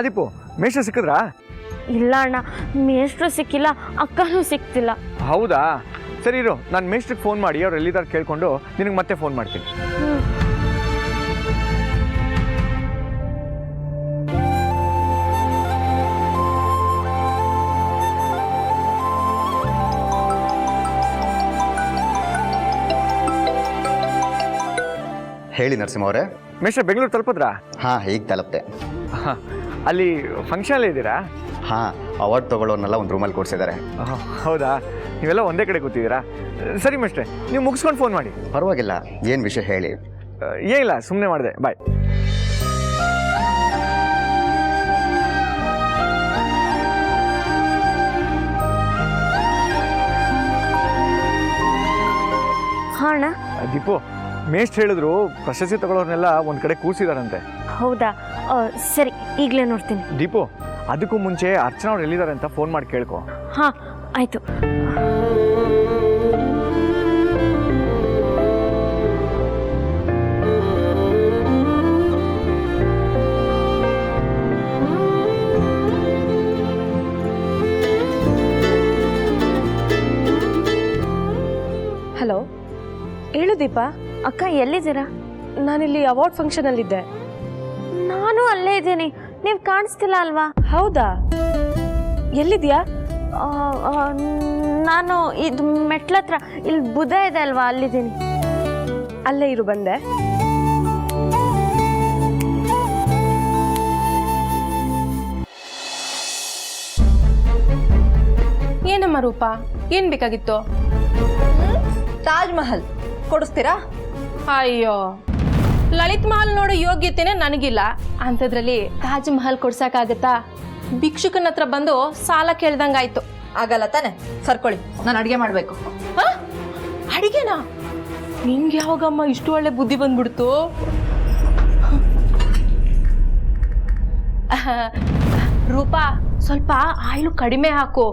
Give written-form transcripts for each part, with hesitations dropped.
ದೀಪು ಮೇಷ್ಟ್ರು ಸಿಕ್ಕಿದ್ರಾ? ಇಲ್ಲ ಅಣ್ಣ, ಮೇಷ್ಟ್ರು ಸಿಕ್ಕಿಲ್ಲ, ಅಕ್ಕನೂ ಸಿಕ್ತಿಲ್ಲ. ಹೌದಾ, ಸರಿ ಇರು, ನಾನು ಮೇಷ್ಟ್ರಿಗೆ ಫೋನ್ ಮಾಡಿ ಅವ್ರು ಎಲ್ಲಿದ್ದಾರೆ ಕೇಳ್ಕೊಂಡು ನಿನಗೆ ಮತ್ತೆ ಫೋನ್ ಮಾಡ್ತೀನಿ. ಹೇಳಿ ನರಸಿಂಹ ಅವರೇ. ಮೇಷ್ಟ್ರು ಬೆಂಗಳೂರು ತಲುಪಿದ್ರಾ? ಹಾಂ, ಈಗ ತಲುಪ್ತೆ. ಅಲ್ಲಿ ಫಂಕ್ಷನಲ್ಲಿ ಇದ್ದೀರಾ? ಹಾಂ, ಅವಾರ್ಡ್ ತೊಗೊಳ್ಳೋರ್ನೆಲ್ಲ ಒಂದು ರೂಮಲ್ಲಿ ಕೊಡಿಸಿದ್ದಾರೆ. ಹೌದಾ, ನೀವೆಲ್ಲ ಒಂದೇ ಕಡೆ ಕೂತಿದ್ದೀರಾ? ಸರಿ ಮೇಷ್ಟ್ರೆ, ನೀವು ಮುಗಿಸ್ಕೊಂಡು ಫೋನ್ ಮಾಡಿ. ಪರವಾಗಿಲ್ಲ, ಏನು ವಿಷಯ ಹೇಳಿ. ಏನಿಲ್ಲ, ಸುಮ್ಮನೆ ಮಾಡಿದೆ, ಬಾಯ್. ಅಣ್ಣ. ದೀಪು, ಮೇಷ್ಟ್ರು ಹೇಳಿದ್ರು ಪ್ರಶಸ್ತಿ ತಗೊಳ್ಳೋರ್ನೆಲ್ಲ ಒಂದು ಕಡೆ ಕೂರಿಸಿದಾರಂತೆ. ಹೌದಾ, ಸರಿ, ಈಗಲೇ ನೋಡ್ತೀನಿ. ದೀಪು, ಅದಕ್ಕೂ ಮುಂಚೆ ಅರ್ಚನಾ ಅವ್ರು ಎಲ್ಲಿದ್ದಾರೆ ಅಂತ ಫೋನ್ ಮಾಡಿ ಕೇಳ್ಕೊ. ಹಾಂ, ಆಯಿತು. ಹಲೋ, ಹೇಳು ದೀಪಾ. ಅಕ್ಕ, ಎಲ್ಲಿದ್ದೀರಾ? ನಾನಿಲ್ಲಿ ಅವಾರ್ಡ್ ಫಂಕ್ಷನಲ್ಲಿದ್ದೆ. ನಾನು ಅಲ್ಲೇ ಇದ್ದೀನಿ, ನೀವು ಕಾಣಿಸ್ತಿಲ್ಲ ಅಲ್ವಾ? ಹೌದಾ, ಎಲ್ಲಿದ್ಯಾ? ನಾನು ಇದು ಮೆಟ್ಲತ್ರ, ಇಲ್ಲಿ ಬುಧ ಇದೆ ಅಲ್ವಾ, ಅಲ್ಲಿದ್ದೀನಿ. ಅಲ್ಲೇ ಇರು, ಬಂದೆ. ಏನಮ್ಮ ರೂಪಾ, ಏನ್ ಬೇಕಾಗಿತ್ತು? ತಾಜ್ ಮಹಲ್ ಕೊಡಿಸ್ತೀರಾ? ಅಯ್ಯೋ, ಲಲಿತ್ ಮಹಲ್ ನೋಡೋ ಯೋಗ್ಯತೆನೇ ನನಗಿಲ್ಲ ಅಂಥದ್ರಲ್ಲಿ ತಾಜ್ ಮಹಲ್ ಕೊಡ್ಸಕ್ಕಾಗತ್ತಾ? ಭಿಕ್ಷುಕನ ಹತ್ರ ಬಂದು ಸಾಲ ಕೇಳ್ದಂಗಾಯ್ತು. ಆಗಲ್ಲ ತಾನೆ, ಸರ್ಕೊಳ್ಳಿ, ನಾನು ಅಡುಗೆ ಮಾಡಬೇಕು. ಅಡಿಗೆನಾ? ನಿಂಗೆ ಯಾವಾಗಮ್ಮ ಇಷ್ಟು ಒಳ್ಳೆ ಬುದ್ಧಿ ಬಂದ್ಬಿಡ್ತು? ರೂಪಾ, ಸ್ವಲ್ಪ ಆಯಿಲು ಕಡಿಮೆ ಹಾಕು,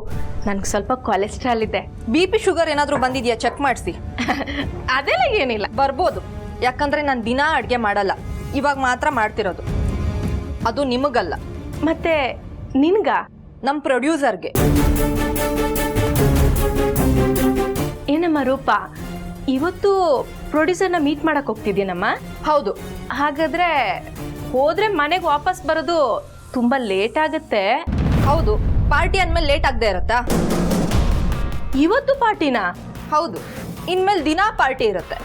ನನಗೆ ಸ್ವಲ್ಪ ಕೊಲೆಸ್ಟ್ರಾಲ್ ಇದೆ. BP ಶುಗರ್ ಏನಾದರೂ ಬಂದಿದೆಯಾ ಚೆಕ್ ಮಾಡಿಸಿ. ಅದೆಲ್ಲ ಏನಿಲ್ಲ. ಬರ್ಬೋದು, ಯಾಕಂದ್ರೆ ನಾನು ದಿನಾ ಅಡುಗೆ ಮಾಡಲ್ಲ, ಇವಾಗ ಮಾತ್ರ ಮಾಡ್ತಿರೋದು. ಅದು ನಿಮಗಲ್ಲ, ಮತ್ತೆ ನಿನ್ಗ? ನಮ್ಮ ಪ್ರೊಡ್ಯೂಸರ್ಗೆ. ಏನಮ್ಮ ರೂಪಾ, ಇವತ್ತು ಪ್ರೊಡ್ಯೂಸರ್ನ ಮೀಟ್ ಮಾಡಕ್ ಹೋಗ್ತಿದ್ದೀನಮ್ಮ? ಹೌದು. ಹಾಗಾದ್ರೆ ಹೋದ್ರೆ ಮನೆಗೆ ವಾಪಸ್ ಬರೋದು ತುಂಬಾ ಲೇಟ್ ಆಗುತ್ತೆ. ಹೌದು, ಪಾರ್ಟಿ ಅಂದಮೇಲೆ ಲೇಟ್ ಆಗದೆ ಇರುತ್ತಾ? ಇವತ್ತು ಪಾರ್ಟಿನಾ? ಹೌದು, ಇನ್ಮೇಲೆ ದಿನಾ ಪಾರ್ಟಿ ಇರುತ್ತೆ.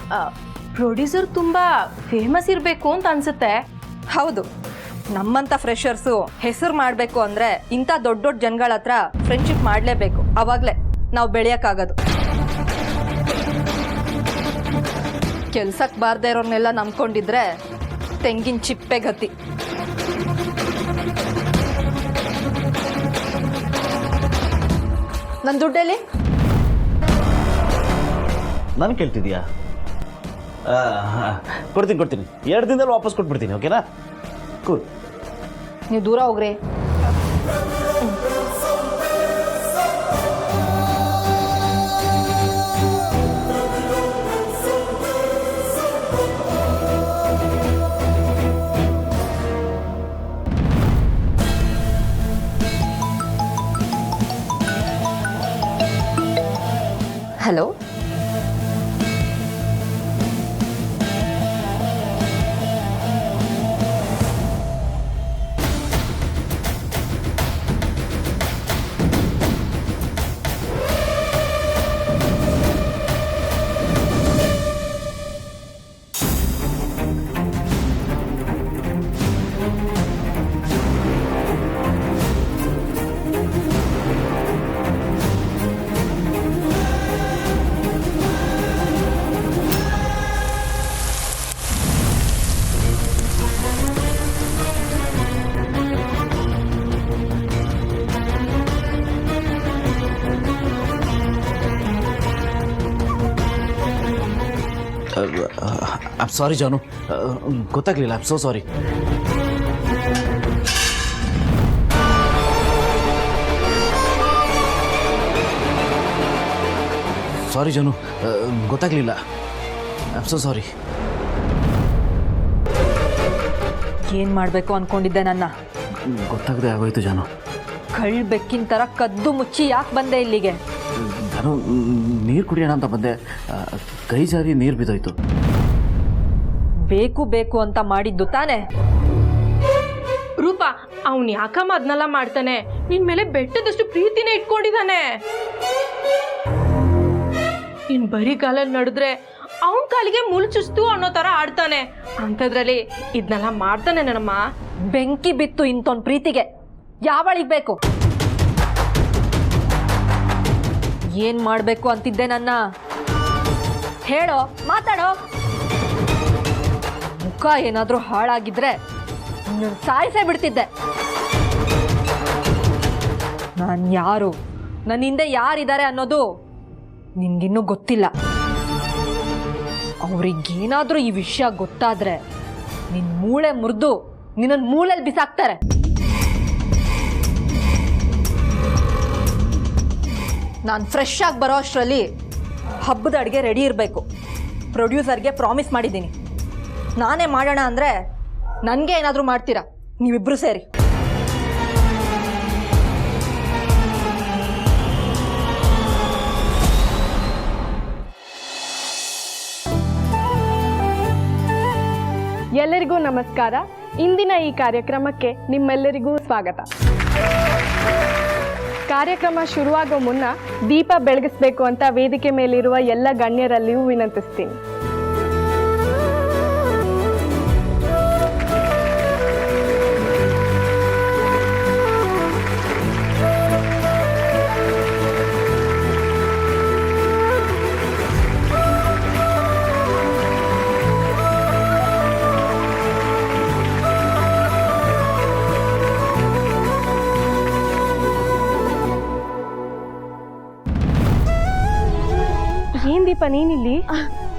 ಪ್ರೊಡ್ಯೂಸರ್ ತುಂಬಾ ಫೇಮಸ್ ಇರಬೇಕು ಅಂತ ಅನ್ಸುತ್ತೆ. ಹೌದು, ನಮ್ಮಂಥ ಫ್ರೆಷರ್ಸು ಹೆಸರು ಮಾಡಬೇಕು ಅಂದರೆ ಇಂಥ ದೊಡ್ಡ ದೊಡ್ಡ ಜನಗಳ ಹತ್ರ ಫ್ರೆಂಡ್ಶಿಪ್ ಮಾಡಲೇಬೇಕು. ಆವಾಗಲೇ ನಾವು ಬೆಳೆಯೋಕ್ಕಾಗೋದು. ಕೆಲ್ಸಕ್ಕೆ ಬಾರದೇ ಇರೋರ್ನೆಲ್ಲ ನಂಬ್ಕೊಂಡಿದ್ರೆ ತೆಂಗಿನ ಚಿಪ್ಪೆ ಗತಿ. ನನ್ನ ದುಡ್ಡಲ್ಲಿ ನಾನು ಕೇಳ್ತಿದ್ಯಾ? ಕೊಡ್ತೀನಿ 2 ದಿನದಲ್ಲಿ ವಾಪಸ್ ಕೊಟ್ಬಿಡ್ತೀನಿ. ಓಕೆನಾ? ಕೂಲ್. ನೀವು ದೂರ ಹೋಗ್ರಿ. ಹಲೋ, ಐಮ್ ಸಾರಿ ಜಾನು, ಗೊತ್ತಾಗಲಿಲ್ಲ. I'm so sorry. ಸಾರಿ ಜಾನು, ಗೊತ್ತಾಗಲಿಲ್ಲ. I'm so sorry. ಏನು ಮಾಡಬೇಕು ಅಂದ್ಕೊಂಡಿದ್ದೆ ನನ್ನ? ಗೊತ್ತಾಗದೆ ಆಗೋಯ್ತು ಜಾನು. ಕಳ್ ಬೆಕ್ಕಿನ ಥರ ಕದ್ದು ಮುಚ್ಚಿ ಯಾಕೆ ಬಂದೆ ಇಲ್ಲಿಗೆ? ಜಾನು, ನೀರು ಕುಡಿಯೋಣ ಅಂತ ಬಂದೆ, ಕೈ ಜಾರಿ ನೀರು ಬಿದ್ದೋಯ್ತು. ಬೇಕು ಬೇಕು ಅಂತ ಮಾಡಿದ್ದು ತಾನೇ? ರೂಪ, ಅವ್ನು ಯಾಕಮ್ಮ ಅದನ್ನೆಲ್ಲ ಮಾಡ್ತಾನೆ? ನಿನ್ ಮೇಲೆ ಬೆಟ್ಟದಷ್ಟು ಪ್ರೀತಿನೇ ಇಟ್ಕೊಂಡಿದ್ದಾನೆ. ಇನ್ ಬರೀ ಕಾಲಲ್ಲಿ ನಡೆದ್ರೆ ಅವನ ಕಾಲಿಗೆ ಮುಳ್ಳು ಚುಸ್ತು ಅನ್ನೋ ತರ ಆಡ್ತಾನೆ. ಅಂಥದ್ರಲ್ಲಿ ಇದನ್ನೆಲ್ಲ ಮಾಡ್ತಾನೆ ನನ್ನಮ್ಮ. ಬೆಂಕಿ ಬಿತ್ತು ಇಂಥೊಂದು ಪ್ರೀತಿಗೆ. ಯಾವಳಿಗೆ ಬೇಕು? ಏನ್ ಮಾಡ್ಬೇಕು ಅಂತಿದ್ದೆ ನನ್ನ? ಹೇಳೋ, ಮಾತಾಡೋ. ಮುಖ ಏನಾದ್ರೂ ಹಾಳಾಗಿದ್ರೆ ಸಾಯಿಸೇ ಬಿಡ್ತಿದ್ದೆ. ನಾನು ಯಾರು, ನನ್ನ ಹಿಂದೆ ಯಾರಿದ್ದಾರೆ ಅನ್ನೋದು ನಿನ್ಗಿನ್ನೂ ಗೊತ್ತಿಲ್ಲ. ಅವ್ರಿಗೇನಾದ್ರೂ ಈ ವಿಷಯ ಗೊತ್ತಾದ್ರೆ ನಿನ್ ಮೂಳೆ ಮುರಿದು ನಿನ್ನನ್ನು ಮೂಳೆಯಲ್ಲಿ ಬಿಸಾಕ್ತಾರೆ. ನಾನು ಫ್ರೆಶ್ ಆಗಿ ಬರೋ ಅಷ್ಟರಲ್ಲಿ ಹಬ್ಬದ ಅಡುಗೆ ರೆಡಿ ಇರಬೇಕು. ಪ್ರೊಡ್ಯೂಸರ್ಗೆ ಪ್ರಾಮಿಸ್ ಮಾಡಿದ್ದೀನಿ. ನಾನೇ ಮಾಡೋಣ ಅಂದರೆ ನನಗೆ ಏನಾದರೂ ಮಾಡ್ತೀರಾ ನೀವಿಬ್ಬರು ಸೇರಿ? ಎಲ್ಲರಿಗೂ ನಮಸ್ಕಾರ. ಇಂದಿನ ಈ ಕಾರ್ಯಕ್ರಮಕ್ಕೆ ನಿಮ್ಮೆಲ್ಲರಿಗೂ ಸ್ವಾಗತ. ಕಾರ್ಯಕ್ರಮ ಶುರುವಾಗೋ ಮುನ್ನ ದೀಪ ಬೆಳಗಿಸ್ಬೇಕು ಅಂತ ವೇದಿಕೆ ಮೇಲಿರುವ ಎಲ್ಲ ಗಣ್ಯರಲ್ಲಿಯೂ ವಿನಂತಿಸ್ತೀನಿ. ಏನ್ ದೀಪ ನೀನಿಲ್ಲಿ?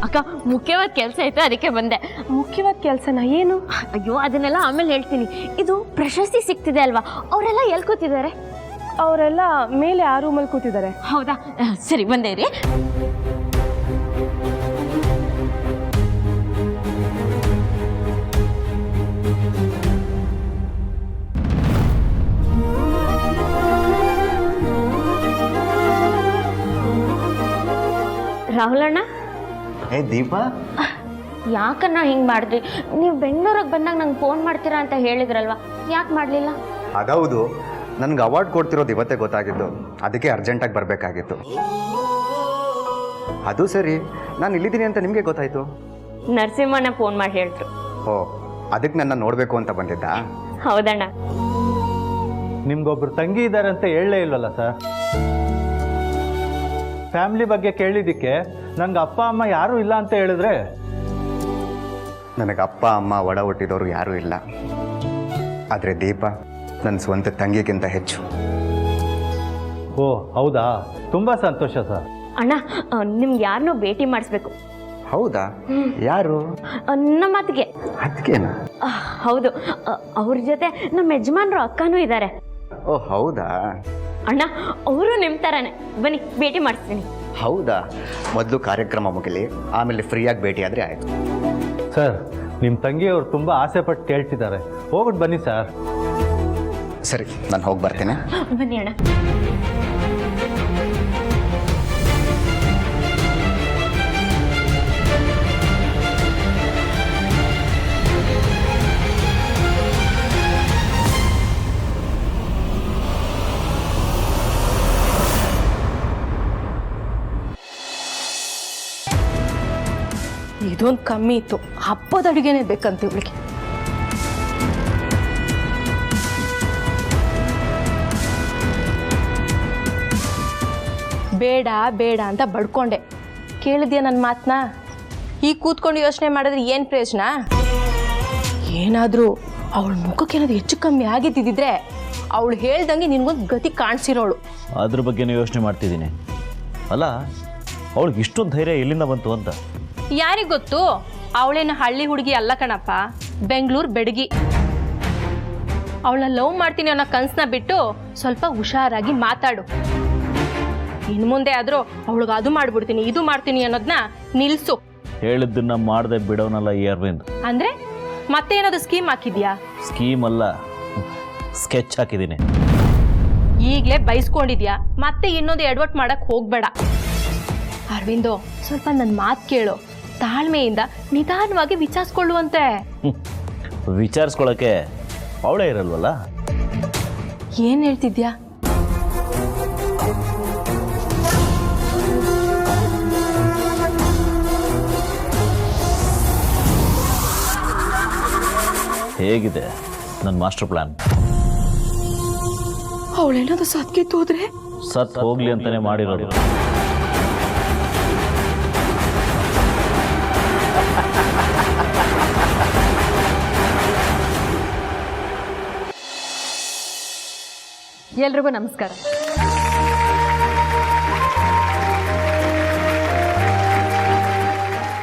ಅಕ್ಕ, ಮುಖ್ಯವಾದ ಕೆಲಸ ಇತ್ತು, ಅದಕ್ಕೆ ಬಂದೆ. ಮುಖ್ಯವಾದ ಕೆಲಸನ? ಏನು? ಅಯ್ಯೋ, ಅದನ್ನೆಲ್ಲ ಆಮೇಲೆ ಹೇಳ್ತೀನಿ. ಇದು ಪ್ರಶಸ್ತಿ ಸಿಗ್ತಿದೆ ಅಲ್ವಾ, ಅವರೆಲ್ಲ ಎಲ್ಲಿ ಕೂತಿದ್ದಾರೆ? ಅವರೆಲ್ಲ ಮೇಲೆ ಆ ರೂಮಲ್ಲಿ ಕೂತಿದ್ದಾರೆ. ಹೌದಾ? ಸರಿ, ಬಂದೆ ರೀ. ರಾಹುಲಣ್ಣ, ಏ ದೀಪ, ಯಾಕನ್ನ ಹಿಂಗೆ ಮಾಡಿದ್ರಿ? ನೀವು ಬೆಂಗಳೂರಿಗೆ ಬಂದಾಗ ನಂಗೆ ಫೋನ್ ಮಾಡ್ತೀರಾ ಅಂತ ಹೇಳಿದ್ರಲ್ವಾ, ಯಾಕೆ ಮಾಡಲಿಲ್ಲ? ಅದೌದು, ನನಗೆ ಅವಾರ್ಡ್ ಕೊಡ್ತಿರೋದು ಇವತ್ತೇ ಗೊತ್ತಾಗಿದ್ದು. ಅದಕ್ಕೆ ಅರ್ಜೆಂಟಾಗಿ ಬರಬೇಕಾಗಿತ್ತು. ಅದು ಸರಿ, ನಾನು ಇಲ್ಲಿದ್ದೀನಿ ಅಂತ ನಿಮಗೆ ಗೊತ್ತಾಯಿತು? ನರಸಿಂಹಣ್ಣ ಫೋನ್ ಮಾಡಿ ಹೇಳಿದ್ರು. ಓ, ಅದಕ್ಕೆ ನನ್ನ ನೋಡಬೇಕು ಅಂತ ಬಂದಿದ್ದಾ? ಹೌದಣ್ಣ. ನಿಮ್ಗೊಬ್ರು ತಂಗಿ ಇದ್ದಾರೆ ಅಂತ ಹೇಳಲೇ ಇಲ್ವಲ್ಲ ಸರ್? ಫ್ಯಾಮಿಲಿ ಬಗ್ಗೆ ಕೇಳಿದ್ದಕ್ಕೆ ನಂಗೆ ಅಪ್ಪ ಅಮ್ಮ ಯಾರೂ ಇಲ್ಲ ಅಂತ ಹೇಳಿದ್ರೆ? ನನಗೆ ಅಪ್ಪ ಅಮ್ಮ ಒಡ ಹುಟ್ಟಿದವರು ಯಾರೂ ಇಲ್ಲ. ಆದರೆ ದೀಪ ನನ್ನ ಸ್ವಂತ ತಂಗಿಗಿಂತ ಹೆಚ್ಚು. ಓ ಹೌದಾ, ತುಂಬ ಸಂತೋಷ ಸರ್. ಅಣ್ಣ, ನಿಮ್ಗೆ ಯಾರನ್ನೋ ಭೇಟಿ ಮಾಡಿಸ್ಬೇಕು. ಹೌದಾ? ಯಾರು? ನಮ್ಮ ಮಾತಿಗೆ. ಅದಕ್ಕೇನು? ಹೌದು, ಅವ್ರ ಜೊತೆ ನಮ್ಮ ಯಜಮಾನ್ರು ಅಕ್ಕನೂ ಇದ್ದಾರೆ. ಓ ಹೌದಾ? ಅಣ್ಣ, ಅವರು ನಿಮ್ಮ ಥರನೇ. ಬನ್ನಿ, ಭೇಟಿ ಮಾಡಿಸ್ತೀನಿ. ಹೌದಾ? ಮೊದಲು ಕಾರ್ಯಕ್ರಮ ಮುಗಿಲಿ, ಆಮೇಲೆ ಫ್ರೀಯಾಗಿ ಭೇಟಿ ಆದರೆ ಆಯಿತು. ಸರ್, ನಿಮ್ಮ ತಂಗಿಯವರು ತುಂಬ ಆಸೆ ಪಟ್ಟು ಕೇಳ್ತಿದ್ದಾರೆ, ಹೋಗ್ಬಿಟ್ಟು ಬನ್ನಿ ಸರ್. ಸರಿ, ನಾನು ಹೋಗಿ ಬರ್ತೇನೆ. ಬನ್ನಿ ಅಣ್ಣ. ಇದೊಂದು ಕಮ್ಮಿ ಇತ್ತು, ಹಬ್ಬದ ಅಡುಗೆನೇ ಬೇಕಂತ ಇವಳಿಗೆ. ಬೇಡ ಬೇಡ ಅಂತ ಬಡ್ಕೊಂಡೆ. ಕೇಳಿದ್ಯಾ ನನ್ನ ಮಾತನ್ನ? ಈಗ ಕೂತ್ಕೊಂಡು ಯೋಚನೆ ಮಾಡಿದ್ರೆ ಏನು ಪ್ರಯೋಜನ? ಏನಾದರೂ ಅವಳ ಮುಖಕ್ಕೆ ಏನಾದರೂ ಹೆಚ್ಚು ಕಮ್ಮಿ ಆಗಿದ್ದಿದ್ರೆ ಅವಳು ಹೇಳ್ದಂಗೆ ನಿನ್ಗೊಂದು ಗತಿ ಕಾಣಿಸಿರೋಳು. ಅದ್ರ ಬಗ್ಗೆನೇ ಯೋಚನೆ ಮಾಡ್ತಿದ್ದೀನಿ. ಅಲ್ಲ, ಅವಳಿಗೆ ಇಷ್ಟೊಂದು ಧೈರ್ಯ ಎಲ್ಲಿಂದ ಬಂತು ಅಂತ ಯಾರಿಗೆ ಗೊತ್ತು? ಅವಳೇನು ಹಳ್ಳಿ ಹುಡುಗಿ ಅಲ್ಲ ಕಣಪ್ಪ, ಬೆಂಗಳೂರು ಬೆಡಗಿ. ಅವಳನ್ನ ಲವ್ ಮಾಡ್ತೀನಿ ಅನ್ನೋ ಕನಸನ್ನ ಬಿಟ್ಟು ಸ್ವಲ್ಪ ಹುಷಾರಾಗಿ ಮಾತಾಡು. ಇನ್ನು ಮುಂದೆ ಆದರೂ ಅವಳಿಗೆ ಅದು ಮಾಡ್ಬಿಡ್ತೀನಿ ಇದು ಮಾಡ್ತೀನಿ ಅನ್ನೋದನ್ನ ನಿಲ್ಸು. ಹೇಳಿದ್ದನ್ನ ಮಾಡದೆ ಬಿಡೋನಲ್ಲ ಈ ಅರವಿಂದ್. ಅಂದ್ರೆ ಮತ್ತೆ ಏನಾದ್ರು ಸ್ಕೀಮ್ ಹಾಕಿದ್ಯಾ? ಸ್ಕೀಮ್ ಅಲ್ಲ, ಸ್ಕೆಚ್ ಹಾಕಿದ್ದೀನಿ. ಈಗಲೇ ಬೈಸ್ಕೊಂಡಿದ್ಯಾ, ಮತ್ತೆ ಇನ್ನೊಂದು ಎಡವಟ್ ಮಾಡಕ್ಕೆ ಹೋಗಬೇಡ. ಅರವಿಂದು, ಸ್ವಲ್ಪ ನನ್ನ ಮಾತು ಕೇಳು. ತಾಳ್ಮೆಯಿಂದ ನಿಧಾನವಾಗಿ ವಿಚಾರಿಸ್ಕೊಳ್ಳುವಂತೆ. ವಿಚಾರಿಸ್ಕೊಳ್ಳೋಕ್ಕೆ ಅವಳೇ ಇರಲ್ವಲ್ಲ. ಏನು ಹೇಳ್ತಿದ್ಯಾ? ಹೇಗಿದೆ ನನ್ನ ಮಾಸ್ಟರ್ ಪ್ಲಾನ್? ಅವಳೇನಾದ್ರು ಸತ್ಕಿತ್ತು ಹೋದ್ರೆ? ಸತ್ ಹೋಗ್ಲಿ ಅಂತಾನೆ ಮಾಡಿರೋದು. ಎಲ್ರಿಗೂ ನಮಸ್ಕಾರ.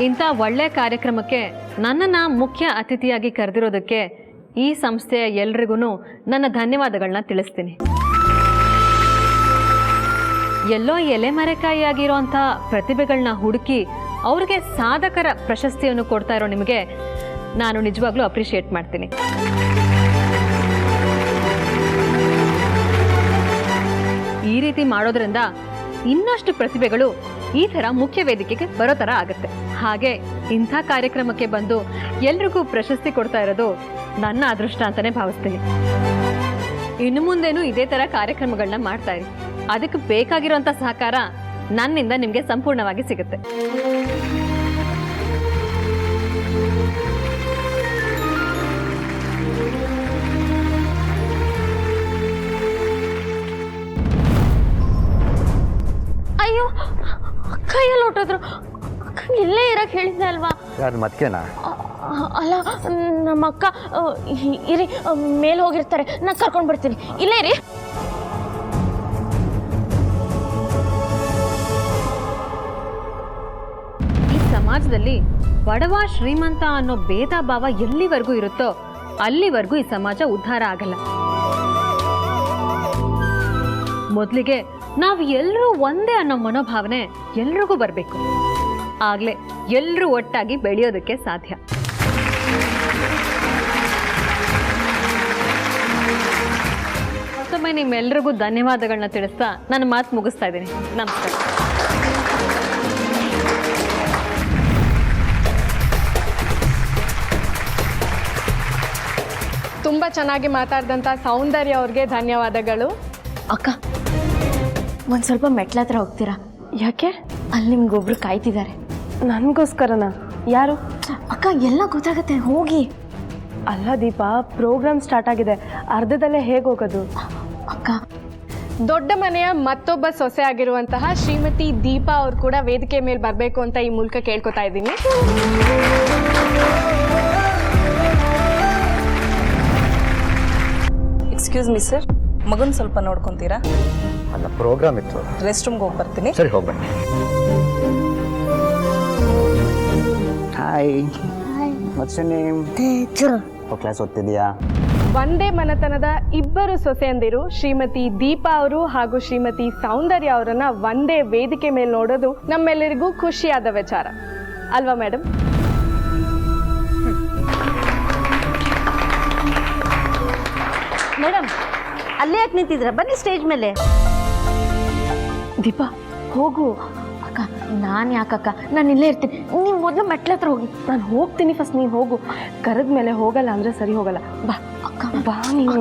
ಇಂಥ ಒಳ್ಳೆಯ ಕಾರ್ಯಕ್ರಮಕ್ಕೆ ನನ್ನನ್ನು ಮುಖ್ಯ ಅತಿಥಿಯಾಗಿ ಕರೆದಿರೋದಕ್ಕೆ ಈ ಸಂಸ್ಥೆಯ ಎಲ್ರಿಗೂ ನನ್ನ ಧನ್ಯವಾದಗಳನ್ನ ತಿಳಿಸ್ತೀನಿ. ಎಲ್ಲೋ ಎಲೆಮರೆಕಾಯಿಯಾಗಿರೋಂಥ ಪ್ರತಿಭೆಗಳನ್ನ ಹುಡುಕಿ ಅವ್ರಿಗೆ ಸಾಧಕರ ಪ್ರಶಸ್ತಿಯನ್ನು ಕೊಡ್ತಾ ಇರೋ ನಿಮಗೆ ನಾನು ನಿಜವಾಗ್ಲೂ ಅಪ್ರಿಷಿಯೇಟ್ ಮಾಡ್ತೀನಿ. ಈ ರೀತಿ ಮಾಡೋದ್ರಿಂದ ಇನ್ನಷ್ಟು ಪ್ರತಿಭೆಗಳು ಈ ಥರ ಮುಖ್ಯ ವೇದಿಕೆಗೆ ಬರೋ ಥರ ಆಗುತ್ತೆ. ಹಾಗೆ ಇಂಥ ಕಾರ್ಯಕ್ರಮಕ್ಕೆ ಬಂದು ಎಲ್ರಿಗೂ ಪ್ರಶಸ್ತಿ ಕೊಡ್ತಾ ಇರೋದು ನನ್ನ ಅದೃಷ್ಟ ಅಂತಲೇ ಭಾವಿಸ್ತೀನಿ. ಇನ್ನು ಮುಂದೇನು ಇದೇ ಥರ ಕಾರ್ಯಕ್ರಮಗಳನ್ನ ಮಾಡ್ತಾ ಇರಿ. ಅದಕ್ಕೆ ಬೇಕಾಗಿರೋಂಥ ಸಹಕಾರ ನನ್ನಿಂದ ನಿಮಗೆ ಸಂಪೂರ್ಣವಾಗಿ ಸಿಗುತ್ತೆ. ಅಯ್ಯೋ, ಕೈಯಲ್ಲಿ ಹೊಟ್ಟೋದ್ರು. ಇಲ್ಲೇ ಇರಕ್ಕೆ ಹೇಳಿದ್ದೆ ಅಲ್ವಾ? ಯಾರು ಮತ್ಕೆನಾ? ಅಲ್ಲ, ನಮ್ಮ ಅಕ್ಕ ಇರಿ, ಮೇಲೆ ಹೋಗಿರ್ತಾರೆ, ನಾನು ಕರ್ಕೊಂಡು ಬರ್ತೀನಿ. ಇಲ್ಲೇ ಇರಿ. ಈ ಸಮಾಜದಲ್ಲಿ ಬಡವ ಶ್ರೀಮಂತ ಅನ್ನೋ ಭೇದ ಭಾವ ಎಲ್ಲಿವರೆಗೂ ಇರುತ್ತೋ ಅಲ್ಲಿವರೆಗೂ ಈ ಸಮಾಜ ಉದ್ಧಾರ ಆಗಲ್ಲ. ಮೊದಲಿಗೆ ನಾವು ಎಲ್ಲರೂ ಒಂದೇ ಅನ್ನೋ ಮನೋಭಾವನೆ ಎಲ್ರಿಗೂ ಬರಬೇಕು. ಆಗಲೇ ಎಲ್ಲರೂ ಒಟ್ಟಾಗಿ ಬೆಳೆಯೋದಕ್ಕೆ ಸಾಧ್ಯ. ಮತ್ತೊಮ್ಮೆ ನಿಮ್ಮೆಲ್ರಿಗೂ ಧನ್ಯವಾದಗಳನ್ನ ತಿಳಿಸ್ತಾ ನನ್ನ ಮಾತು ಮುಗಿಸ್ತಾ ಇದ್ದೀನಿ. ನಮಸ್ಕಾರ. ತುಂಬ ಚೆನ್ನಾಗಿ ಮಾತಾಡಿದಂಥ ಸೌಂದರ್ಯ ಅವ್ರಿಗೆ ಧನ್ಯವಾದಗಳು. ಅಕ್ಕ, ಒಂದು ಸ್ವಲ್ಪ ಮೆಟ್ಲ ಹತ್ರ ಹೋಗ್ತೀರಾ? ಯಾಕೆ? ಅಲ್ಲಿ ನಿಮ್ಗೊಬ್ರು ಕಾಯ್ತಿದ್ದಾರೆ. ನನಗೋಸ್ಕರನಾ? ಯಾರು? ಅಕ್ಕ, ಎಲ್ಲ ಗೊತ್ತಾಗತ್ತೆ, ಹೋಗಿ. ಅಲ್ಲ ದೀಪಾ, ಪ್ರೋಗ್ರಾಮ್ ಸ್ಟಾರ್ಟ್ ಆಗಿದೆ, ಅರ್ಧದಲ್ಲೇ ಹೇಗೆ ಹೋಗೋದು? ಅಕ್ಕ, ದೊಡ್ಡ ಮನೆಯ ಮತ್ತೊಬ್ಬ ಸೊಸೆ ಆಗಿರುವಂತಹ ಶ್ರೀಮತಿ ದೀಪಾ ಅವ್ರು ಕೂಡ ವೇದಿಕೆ ಮೇಲೆ ಬರಬೇಕು ಅಂತ ಈ ಮೂಲಕ ಕೇಳ್ಕೊತಾ ಇದ್ದೀನಿ. ಎಕ್ಸ್ಕ್ಯೂಸ್ ಮಿ ಸರ್, ಮಗನ್ ಸ್ವಲ್ಪ ನೋಡ್ಕೊಂತೀರಾ? ಅಲ್ಲ, ಪ್ರೋಗ್ರಾಮ್ ಇತ್ತು. ರೆಸ್ಟ್ ರೂಮ್ಗೆ ಹೋಗಿ ಬರ್ತೀನಿ. ಸರಿ, ಹೋಗ್ಬನ್ನಿ. Hi, what's your name? Class ಓದ್ತಿದ್ಯಾ? ಒಂದೇ ಮನೆತನದ ಇಬ್ಬರು ಸೊಸೆಯಂದಿರು ಶ್ರೀಮತಿ ದೀಪಾ ಅವರು ಹಾಗೂ ಶ್ರೀಮತಿ ಸೌಂದರ್ಯ ಅವರನ್ನ ಒಂದೇ ವೇದಿಕೆ ಮೇಲೆ ನೋಡೋದು ನಮ್ಮೆಲ್ಲರಿಗೂ ಖುಷಿಯಾದ ವಿಚಾರ ಅಲ್ವಾ ಮೇಡಮ್? ಮೇಡಮ್, ಅಲ್ಲೇ ಯಾಕೆ ನಿಂತಿದ್ರ? ಬನ್ನಿ ಸ್ಟೇಜ್ ಮೇಲೆ. ದೀಪಾ, ಹೋಗು. ಅಕ್ಕ, ನಾನು ಯಾಕಕ್ಕ? ನಾನು ಇಲ್ಲೇ ಇರ್ತೀನಿ. ನೀವು ಮೊದಲು ಮೆಟ್ಲ ಹತ್ರ ಹೋಗಿ. ನಾನು ಹೋಗ್ತೀನಿ, ಫಸ್ಟ್ ನೀನು ಹೋಗು. ಕರೆದ ಮೇಲೆ ಹೋಗಲ್ಲ ಅಂದರೆ ಸರಿ ಹೋಗಲ್ಲ. ಬಾ ಅಕ್ಕ, ಬಾ ನೀನು.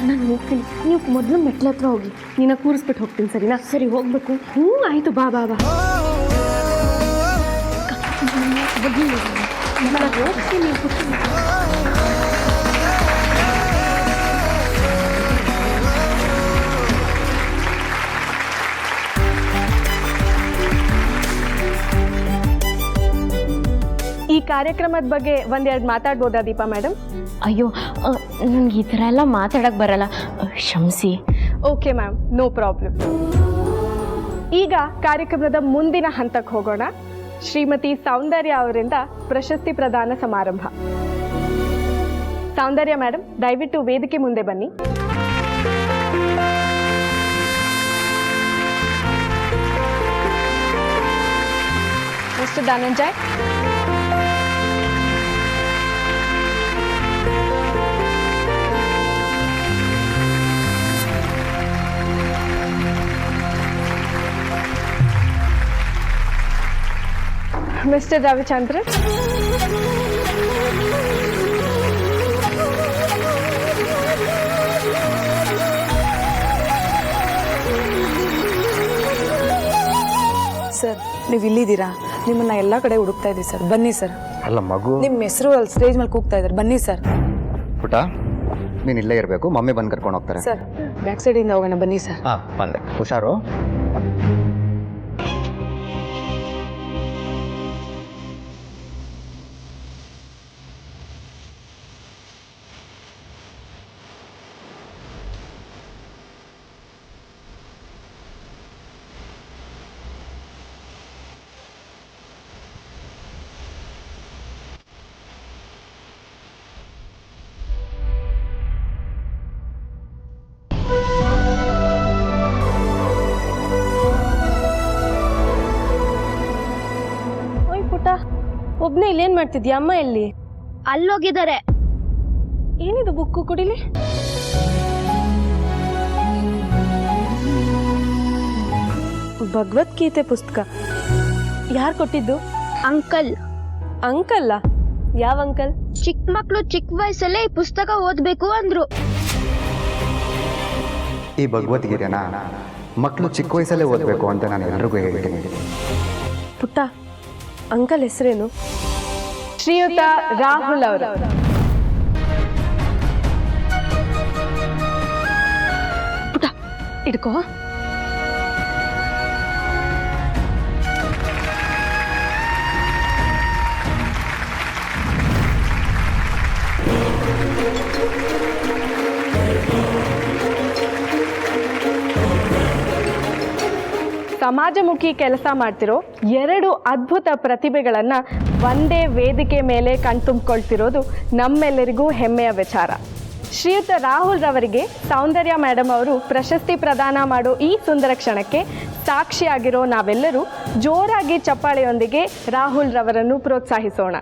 ನಾನು ಹೋಗ್ತೀನಿ, ನೀವು ಮೊದಲು ಮೆಟ್ಲ ಹತ್ರ ಹೋಗಿ. ನೀನು ಕೂರಿಸ್ಬಿಟ್ಟು ಹೋಗ್ತೀನಿ, ಸರಿನಾ? ಸರಿ, ಹೋಗ್ಬೇಕು. ಆಯಿತು, ಬಾ ಬಾ ಬಾ. ಹೋಗ್ತೀನಿ. ಈ ಕಾರ್ಯಕ್ರಮದ ಬಗ್ಗೆ ಒಂದೆರಡು ಮಾತಾಡ್ಬೋದಾ ದೀಪಾ ಮೇಡಮ್? ಅಯ್ಯೋ, ನನಗೆ ಈ ಥರ ಎಲ್ಲ ಮಾತಾಡಕ್ಕೆ ಬರಲ್ಲ, ಕ್ಷಮಿಸಿ. Okay ma'am, no problem. ಈಗ ಕಾರ್ಯಕ್ರಮದ ಮುಂದಿನ ಹಂತಕ್ಕೆ ಹೋಗೋಣ. ಶ್ರೀಮತಿ ಸೌಂದರ್ಯ ಅವರಿಂದ ಪ್ರಶಸ್ತಿ ಪ್ರದಾನ ಸಮಾರಂಭ. ಸೌಂದರ್ಯ ಮೇಡಮ್, ದಯವಿಟ್ಟು ವೇದಿಕೆ ಮುಂದೆ ಬನ್ನಿ. Mister Dhananjay. Mister Ravichandran, sir ನೀವು ಇಲ್ಲಿದ್ದೀರಾ? ನಿಮ್ಮನ್ನ ಎಲ್ಲ ಕಡೆ ಹುಡುಕ್ತಾ ಇದ್ದೀವಿ ಸರ್. ಬನ್ನಿ ಸರ್. ಅಲ್ಲ ಮಗು, ನಿಮ್ಮ ಹೆಸರು ಅಲ್ಲಿ ಸ್ಟೇಜ್ ಮೇಲೆ ಕೂಗ್ತಾ ಇದ್ದಾರೆ. ಬನ್ನಿ ಸರ್. ಪುಟ ನೀನು ಇಲ್ಲೇ ಇರಬೇಕು, ಮಮ್ಮಿ ಬಂದು ಕರ್ಕೊಂಡು ಹೋಗ್ತಾರೆ. ಸರ್ ಬ್ಯಾಕ್ ಸೈಡಿಂದ ಹೋಗೋಣ. ಬನ್ನಿ ಸರ್. ಹಾಂ ಬಂದೆ, ಹುಷಾರು. ಓಯ್ ಪುಟ್ಟ, ಒಬ್ನೇ ಇಲ್ಲೇನ್ ಮಾಡ್ತಿದ್ಯಾ? ಅಮ್ಮ ಎಲ್ಲಿ? ಅಲ್ಲೋಗಿದ್ದಾರೆ. ಏನಿದು ಬುಕ್ಕು ಕುಡಿಲಿ? ಭಗವದ್ಗೀತೆ ಪುಸ್ತಕ. ಯಾರು ಕೊಟ್ಟಿದ್ದು? ಅಂಕಲ್. ಅಂಕಲ್ಲ? ಯಾವ ಅಂಕಲ್? ಚಿಕ್ಕ ಮಕ್ಳು ಚಿಕ್ಕ ವಯಸ್ಸಲ್ಲೇ ಈ ಪುಸ್ತಕ ಓದ್ಬೇಕು ಅಂದ್ರು. ಈ ಭಗವದ್ಗೀತೆನ ಮಕ್ಕಳು ಚಿಕ್ಕ ವಯಸ್ಸಲ್ಲೇ ಓದಬೇಕು ಅಂತ ನಾನು ಎಲ್ರಿಗೂ ಹೇಳ್ತೀನಿ. ಪುಟ್ಟ, ಅಂಕಲ್ ಹೆಸರೇನು? ಶ್ರೀಯುತ ರಾಹುಲ್ ಅವರು. ಪುಟ್ಟ ಇಡ್ಕೋ. ಸಮಾಜಮುಖಿ ಕೆಲಸ ಮಾಡ್ತಿರೋ 2 ಅದ್ಭುತ ಪ್ರತಿಭೆಗಳನ್ನು ಒಂದೇ ವೇದಿಕೆ ಮೇಲೆ ಕಣ್ತುಂಬಿಕೊಳ್ತಿರೋದು ನಮ್ಮೆಲ್ಲರಿಗೂ ಹೆಮ್ಮೆಯ ವಿಚಾರ. ಶ್ರೀಯುತ ರಾಹುಲ್ ರವರಿಗೆ ಸೌಂದರ್ಯ ಮೇಡಮ್ ಅವರು ಪ್ರಶಸ್ತಿ ಪ್ರದಾನ ಮಾಡೋ ಈ ಸುಂದರ ಕ್ಷಣಕ್ಕೆ ಸಾಕ್ಷಿಯಾಗಿರೋ ನಾವೆಲ್ಲರೂ ಜೋರಾಗಿ ಚಪ್ಪಾಳೆಯೊಂದಿಗೆ ರಾಹುಲ್ ರವರನ್ನು ಪ್ರೋತ್ಸಾಹಿಸೋಣ.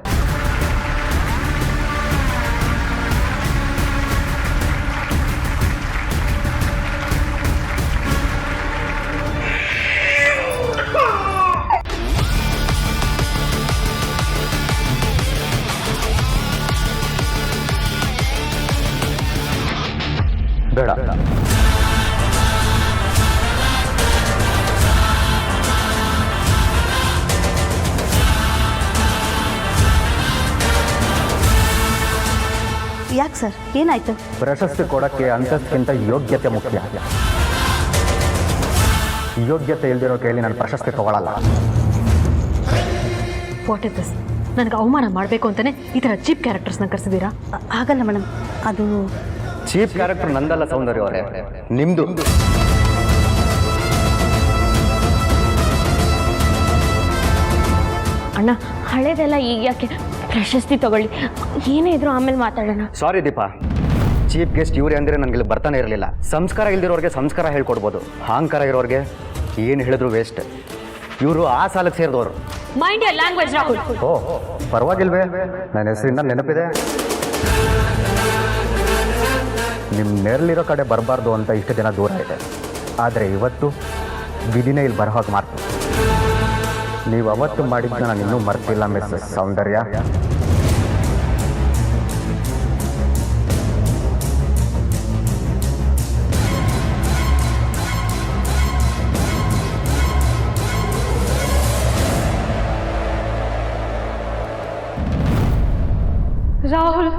ಬೇಡ, ಯಾಕೆ ಸರ್, ಏನಾಯ್ತು? ಪ್ರಶಸ್ತಿ ಕೊಡೋಕ್ಕೆ ಅಂತಸ್ತಿಗಿಂತ ಯೋಗ್ಯತೆ ಮುಖ್ಯ. ಯೋಗ್ಯತೆ ಇಲ್ದಿರೋ ಕೈಯಲ್ಲಿ ನಾನು ಪ್ರಶಸ್ತಿ ತಗೊಳ್ಳಲ್ಲ. What is this? ನನಗೆ ಅವಮಾನ ಮಾಡಬೇಕು ಅಂತಲೇ ಈ ಥರ ಚೀಪ್ ಕ್ಯಾರೆಕ್ಟರ್ಸ್ನ ಕರೆಸಿದ್ದೀರಾ? ಆಗಲ್ಲ ಮೇಡಮ್, ಅದು ಚೀಫ್ ಕ್ಯಾರೆಕ್ಟರ್ ನಂದಲ್ಲ ಸೌಂದರ್ಯ ಅವರೇ, ನಿಮ್ದು. ಅಣ್ಣ, ಹಳೇದೆಲ್ಲ ಈಗ ಯಾಕೆ? ಪ್ರಶಸ್ತಿ ತಗೊಳ್ಳಿ, ಏನೇ ಇದ್ರು ಆಮೇಲೆ ಮಾತಾಡೋಣ. ಸಾರಿ ದೀಪಾ, ಚೀಫ್ ಗೆಸ್ಟ್ ಇವರೇ ಅಂದರೆ ನನಗೆ ಬರ್ತಾನೆ ಇರಲಿಲ್ಲ. ಸಂಸ್ಕಾರ ಇಲ್ದಿರೋರಿಗೆ ಸಂಸ್ಕಾರ ಹೇಳ್ಕೊಡ್ಬೋದು, ಅಹಂಕಾರ ಇರೋರಿಗೆ ಏನು ಹೇಳಿದ್ರು ವೇಸ್ಟ್. ಇವರು ಆ ಸಾಲಕ್ಕೆ ಸೇರಿದವರು. ಮೈಂಡ್ ಯರ್ ಲ್ಯಾಂಗ್ವೇಜ್ ರಾಹುಲ್. ಓ ಪರವಾಗಿಲ್ವೇ, ನನ್ನ ಹೆಸರಿಂದ ನೆನಪಿದೆ. ನಿಮ್ಮ ನೆರಳಿರೋ ಕಡೆ ಬರಬಾರ್ದು ಅಂತ ಇಷ್ಟು ದಿನ ದೂರ ಇದೆ, ಆದರೆ ಇವತ್ತು ವಿಧಿನೇ ಇಲ್ಲಿ ಬರೋ ಹಾಗೆ ಮಾಡ್ತು. ನೀವು ಅವತ್ತು ಮಾಡಿದ್ದ ನಾನು ಇನ್ನೂ ಮರ್ತಿಲ್ಲ ಮಿಸ್ಸಸ್ ಸೌಂದರ್ಯ. ರಾಹುಲ್,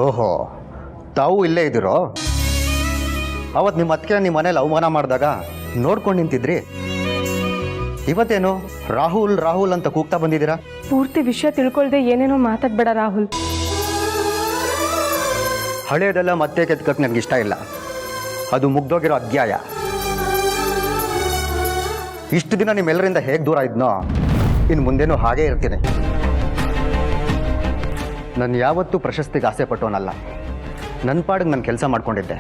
ಓಹೋ, ತಾವು ಇಲ್ಲೇ ಇದ್ದೀರೋ? ಅವತ್ತು ನಿಮ್ಮ ಅತ್ತಿಗೆ ನಿಮ್ಮ ಮನೇಲಿ ಅವಮಾನ ಮಾಡಿದಾಗ ನೋಡ್ಕೊಂಡು ನಿಂತಿದ್ರಿ. ಇವತ್ತೇನು ರಾಹುಲ್ ರಾಹುಲ್ ಅಂತ ಕೂಗ್ತಾ ಬಂದಿದ್ದೀರಾ? ಪೂರ್ತಿ ವಿಷಯ ತಿಳ್ಕೊಳ್ದೆ ಏನೇನೋ ಮಾತಾಡ್ಬೇಡ ರಾಹುಲ್. ಹಳೆಯದೆಲ್ಲ ಮತ್ತೆ ಕೆತ್ಕಕ್ಕೆ ನನಗೆ ಇಷ್ಟ ಇಲ್ಲ. ಅದು ಮುಗ್ದೋಗಿರೋ ಅಧ್ಯಾಯ. ಇಷ್ಟು ದಿನ ನಿಮ್ಮೆಲ್ಲರಿಂದ ಹೇಗೆ ದೂರ ಇದ್ನೋ, ಇನ್ನು ಮುಂದೇನೂ ಹಾಗೇ ಇರ್ತೀನಿ. ನಾನು ಯಾವತ್ತೂ ಪ್ರಶಸ್ತಿಗೆ ಆಸೆ ಪಟ್ಟವನಲ್ಲ. ನನ್ನ ಪಾಡಿಗೆ ನಾನು ಕೆಲಸ ಮಾಡ್ಕೊಂಡಿದ್ದೆ.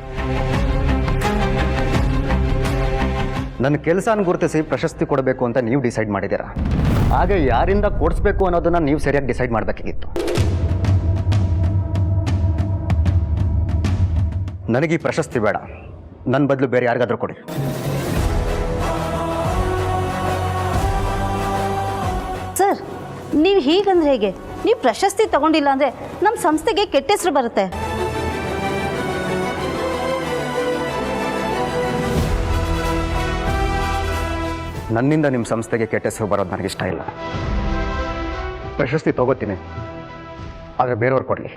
ನನ್ನ ಕೆಲಸನ ಗುರುತಿಸಿ ಪ್ರಶಸ್ತಿ ಕೊಡಬೇಕು ಅಂತ ನೀವು ಡಿಸೈಡ್ ಮಾಡಿದ್ದೀರಾ. ಹಾಗೆ ಯಾರಿಂದ ಕೊಡಿಸ್ಬೇಕು ಅನ್ನೋದನ್ನು ನೀವು ಸರಿಯಾಗಿ ಡಿಸೈಡ್ ಮಾಡಬೇಕಾಗಿತ್ತು. ನನಗೆ ಈ ಪ್ರಶಸ್ತಿ ಬೇಡ, ನನ್ನ ಬದಲು ಬೇರೆ ಯಾರಿಗಾದ್ರೂ ಕೊಡಿ. ಸರ್, ನೀವು ಹೀಗಂದ್ರೆ ಹೇಗೆ? ನೀವು ಪ್ರಶಸ್ತಿ ತಗೊಂಡಿಲ್ಲ ಅಂದರೆ ನಮ್ಮ ಸಂಸ್ಥೆಗೆ ಕೆಟ್ಟ ಹೆಸರು ಬರುತ್ತೆ. ನನ್ನಿಂದ ನಿಮ್ಮ ಸಂಸ್ಥೆಗೆ ಕೆಟ್ಟ ಹೆಸರು ಬರೋದು ನನಗಿಷ್ಟ ಇಲ್ಲ. ಪ್ರಶಸ್ತಿ ತಗೋತೀನಿ, ಆದರೆ ಬೇರೆಯವ್ರು ಕೊಡಲಿ.